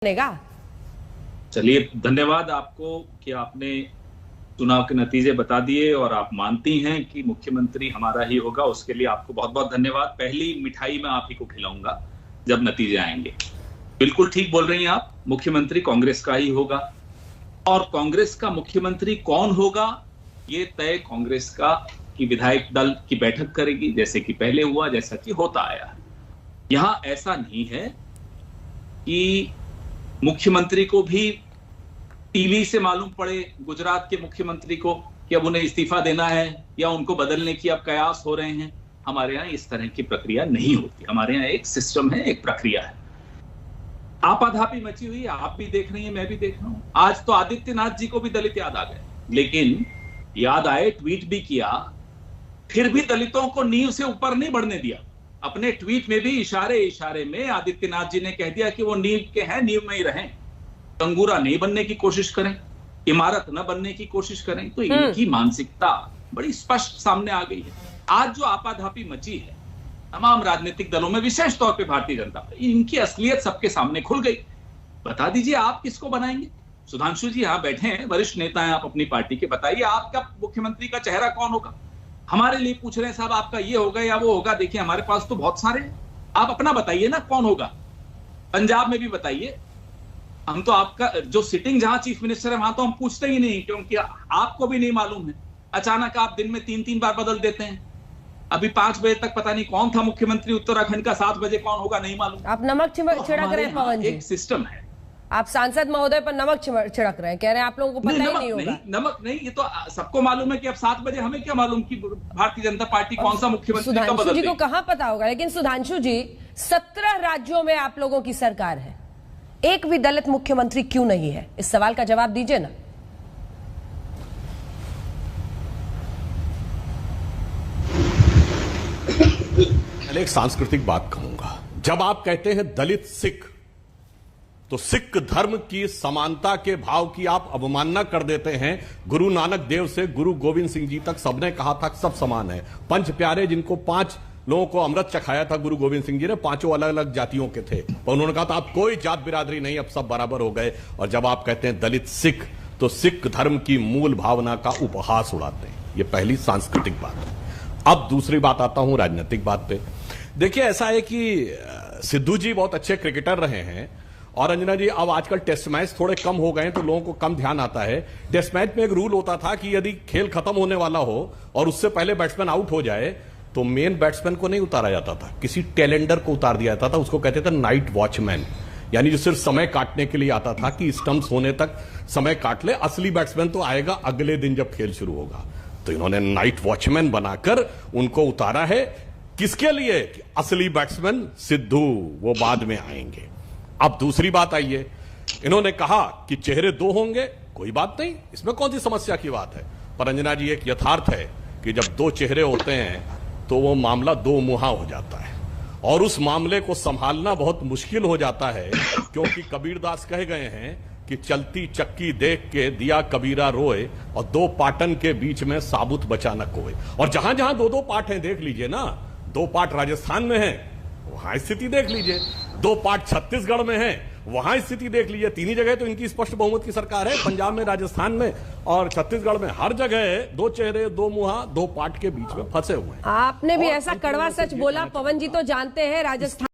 बनेगा। चलिए, धन्यवाद आपको कि आपने चुनाव के नतीजे बता दिए और आप मानती हैं कि मुख्यमंत्री हमारा ही होगा। उसके लिए आपको बहुत बहुत धन्यवाद। पहली मिठाई मैं आप ही को खिलाऊंगा जब नतीजे आएंगे। बिल्कुल ठीक बोल रही हैं आप, मुख्यमंत्री कांग्रेस का ही होगा। और कांग्रेस का मुख्यमंत्री कौन होगा ये तय कांग्रेस का की विधायक दल की बैठक करेगी, जैसे कि पहले हुआ, जैसा कि होता आया। यहां ऐसा नहीं है कि मुख्यमंत्री को भी टीवी से मालूम पड़े, गुजरात के मुख्यमंत्री को, कि अब उन्हें इस्तीफा देना है या उनको बदलने की अब कयास हो रहे हैं। हमारे यहाँ इस तरह की प्रक्रिया नहीं होती। हमारे यहाँ एक सिस्टम है, एक प्रक्रिया है। आपाधापी मची हुई है, आप भी देख रही हैं, मैं भी देख रहा हूं। आज तो आदित्यनाथ जी को भी दलित याद आ गए, लेकिन याद आए, ट्वीट भी किया, फिर भी दलितों को नींव से ऊपर नहीं बढ़ने दिया। अपने ट्वीट में भी इशारे इशारे में आदित्यनाथ जी ने कह दिया कि वो नींव के हैं, नींव में ही रहें, कंगूरा नहीं बनने की कोशिश करें, इमारत न बनने की कोशिश करें। तो इनकी मानसिकता बड़ी स्पष्ट सामने आ गई है। आज जो आपाधापी मची है तमाम राजनीतिक दलों में, विशेष तौर पे भारतीय जनता पार्टी, इनकी असलियत सबके सामने खुल गई। बता दीजिए आप किसको बनाएंगे। सुधांशु जी यहां बैठे हैं, वरिष्ठ नेता हैं आप अपनी पार्टी के, बताइए आपका मुख्यमंत्री का चेहरा कौन होगा। हमारे लिए पूछ रहे हैं साहब आपका ये होगा या वो होगा। देखिए हमारे पास तो बहुत सारे हैं, आप अपना बताइए ना कौन होगा। पंजाब में भी बताइए। हम तो आपका जो सिटिंग जहां चीफ मिनिस्टर है वहां तो हम पूछते ही नहीं, क्योंकि आपको भी नहीं मालूम है। अचानक आप दिन में 3-3 बार बदल देते हैं। अभी 5 बजे तक पता नहीं कौन था मुख्यमंत्री उत्तराखंड का, 7 बजे कौन होगा नहीं मालूम। आप नमक छिड़क रहे हैं पवन जी। एक सिस्टम है। आप सांसद महोदय पर नमक छिड़क रहे हैं, कह रहे हैं आप लोगों को पता ही नहीं होगा। नमक नहीं, ये तो सबको मालूम है कि अब 7 बजे, हमें क्या मालूम कि भारतीय जनता पार्टी कौन सा मुख्यमंत्री का बदल देगी। सुधांशु जी को कहां पता होगा। लेकिन सुधांशु जी, 17 राज्यों में आप लोगों की सरकार है, एक भी दलित मुख्यमंत्री क्यों नहीं है? इस सवाल का जवाब दीजिए ना। एक सांस्कृतिक बात कहूंगा। जब आप कहते हैं दलित सिख, तो सिख धर्म की समानता के भाव की आप अवमानना कर देते हैं। गुरु नानक देव से गुरु गोविंद सिंह जी तक सबने कहा था सब समान है। पंच प्यारे, जिनको 5 लोगों को अमृत चखाया था गुरु गोविंद सिंह जी ने, 5 अलग अलग जातियों के थे, पर उन्होंने कहा था अब कोई जात बिरादरी नहीं, अब सब बराबर हो गए। और जब आप कहते हैं दलित सिख, तो सिख धर्म की मूल भावना का उपहास उड़ाते हैं। यह पहली सांस्कृतिक बात है। अब दूसरी बात आता हूं राजनीतिक बात पे। देखिए ऐसा है कि सिद्धू जी बहुत अच्छे क्रिकेटर रहे हैं, और अंजना जी अब आजकल टेस्ट मैच थोड़े कम हो गए हैं तो लोगों को कम ध्यान आता है। टेस्ट मैच में एक रूल होता था कि यदि खेल खत्म होने वाला हो और उससे पहले बैट्समैन आउट हो जाए तो मेन बैट्समैन को नहीं उतारा जाता था, किसी टेलेंडर को उतार दिया जाता था। उसको कहते थे नाइट वॉचमैन, यानी जो सिर्फ समय काटने के लिए आता था कि स्टंप्स होने तक समय काट ले, असली बैट्समैन तो आएगा अगले दिन जब खेल शुरू होगा। तो इन्होंने नाइट वॉचमैन बनाकर उनको उतारा है। किसके लिए? कि असली बैट्समैन सिद्धू वो बाद में आएंगे। अब दूसरी बात आई है, इन्होंने कहा कि चेहरे 2 होंगे, कोई बात नहीं, इसमें कौन सी समस्या की बात है। पर अंजना जी एक यथार्थ है कि जब 2 चेहरे होते हैं तो वो मामला 2 मुहा हो जाता है, और उस मामले को संभालना बहुत मुश्किल हो जाता है। क्योंकि कबीरदास कह गए हैं कि चलती चक्की देख के दिया कबीरा रोए, और 2 पाटन के बीच में साबुत बचा न कोई। और जहां जहां 2-2 पाट हैं देख लीजिए ना, 2 पाट राजस्थान में है, वहां स्थिति देख लीजिए, 2 पाट छत्तीसगढ़ में है, वहां स्थिति देख लीजिए। 3 ही जगह तो इनकी स्पष्ट बहुमत की सरकार है, पंजाब में, राजस्थान में और छत्तीसगढ़ में। हर जगह 2 चेहरे, 2 मुहा, 2 पाट के बीच में फंसे हुए हैं। आपने भी ऐसा कड़वा सच बोला पवन जी, तो जानते हैं राजस्थान